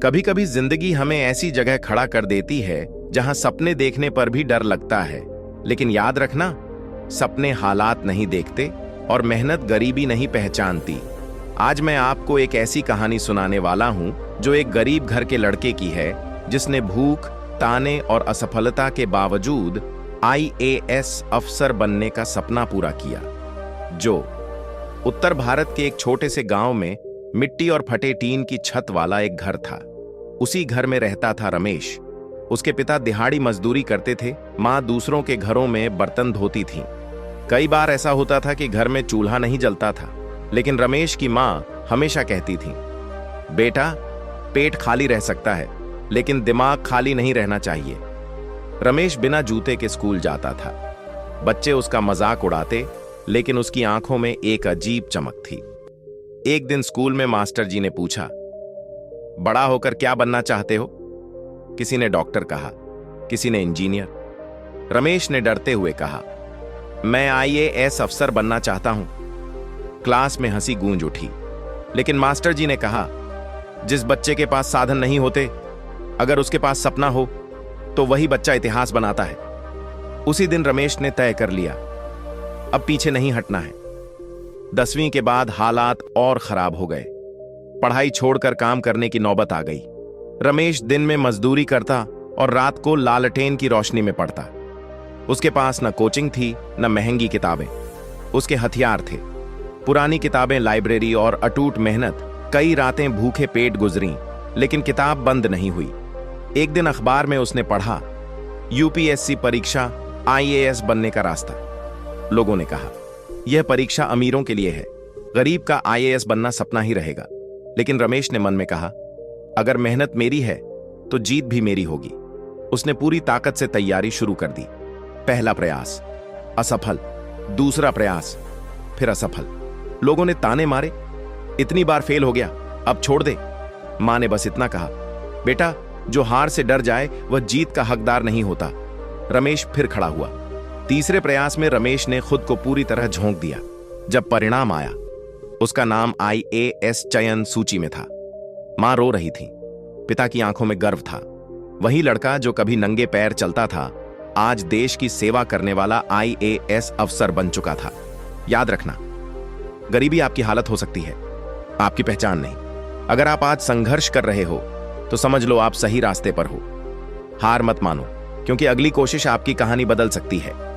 कभी कभी जिंदगी हमें ऐसी जगह खड़ा कर देती है जहां सपने देखने पर भी डर लगता है, लेकिन याद रखना, सपने हालात नहीं देखते और मेहनत गरीबी नहीं पहचानती। आज मैं आपको एक ऐसी कहानी सुनाने वाला हूं जो एक गरीब घर के लड़के की है, जिसने भूख, ताने और असफलता के बावजूद IAS अफसर बनने का सपना पूरा किया। जो उत्तर भारत के एक छोटे से गांव में मिट्टी और फटे टीन की छत वाला एक घर था। उसी घर में रहता था रमेश। उसके पिता दिहाड़ी मजदूरी करते थे, मां दूसरों के घरों में बर्तन धोती थीं। कई बार ऐसा होता था कि घर में चूल्हा नहीं जलता था, लेकिन रमेश की मां हमेशा कहती थी, बेटा, पेट खाली रह सकता है, लेकिन दिमाग खाली नहीं रहना चाहिए। रमेश बिना जूते के स्कूल जाता था। बच्चे उसका मजाक उड़ाते, लेकिन उसकी आंखों में एक अजीब चमक थी। एक दिन स्कूल में मास्टर जी ने पूछा, बड़ा होकर क्या बनना चाहते हो? किसी ने डॉक्टर कहा, किसी ने इंजीनियर। रमेश ने डरते हुए कहा, मैं IAS अफसर बनना चाहता हूं। क्लास में हंसी गूंज उठी, लेकिन मास्टर जी ने कहा, जिस बच्चे के पास साधन नहीं होते, अगर उसके पास सपना हो तो वही बच्चा इतिहास बनाता है। उसी दिन रमेश ने तय कर लिया, अब पीछे नहीं हटना है। 10वीं के बाद हालात और खराब हो गए। पढ़ाई छोड़कर काम करने की नौबत आ गई। रमेश दिन में मजदूरी करता और रात को लालटेन की रोशनी में पढ़ता। उसके पास न कोचिंग थी, न महंगी किताबें। उसके हथियार थे पुरानी किताबें, लाइब्रेरी और अटूट मेहनत। कई रातें भूखे पेट गुजरी, लेकिन किताब बंद नहीं हुई। एक दिन अखबार में उसने पढ़ा, UPSC परीक्षा, IAS बनने का रास्ता। लोगों ने कहा, यह परीक्षा अमीरों के लिए है, गरीब का IAS बनना सपना ही रहेगा। लेकिन रमेश ने मन में कहा, अगर मेहनत मेरी है तो जीत भी मेरी होगी। उसने पूरी ताकत से तैयारी शुरू कर दी। पहला प्रयास असफल, दूसरा प्रयास फिर असफल। लोगों ने ताने मारे, इतनी बार फेल हो गया, अब छोड़ दे। मां ने बस इतना कहा, बेटा, जो हार से डर जाए वह जीत का हकदार नहीं होता। रमेश फिर खड़ा हुआ। तीसरे प्रयास में रमेश ने खुद को पूरी तरह झोंक दिया। जब परिणाम आया, उसका नाम IAS चयन सूची में था। मां रो रही थी, पिता की आंखों में गर्व था। वही लड़का जो कभी नंगे पैर चलता था, आज देश की सेवा करने वाला IAS अफसर बन चुका था। याद रखना, गरीबी आपकी हालत हो सकती है, आपकी पहचान नहीं। अगर आप आज संघर्ष कर रहे हो तो समझ लो आप सही रास्ते पर हो। हार मत मानो, क्योंकि अगली कोशिश आपकी कहानी बदल सकती है।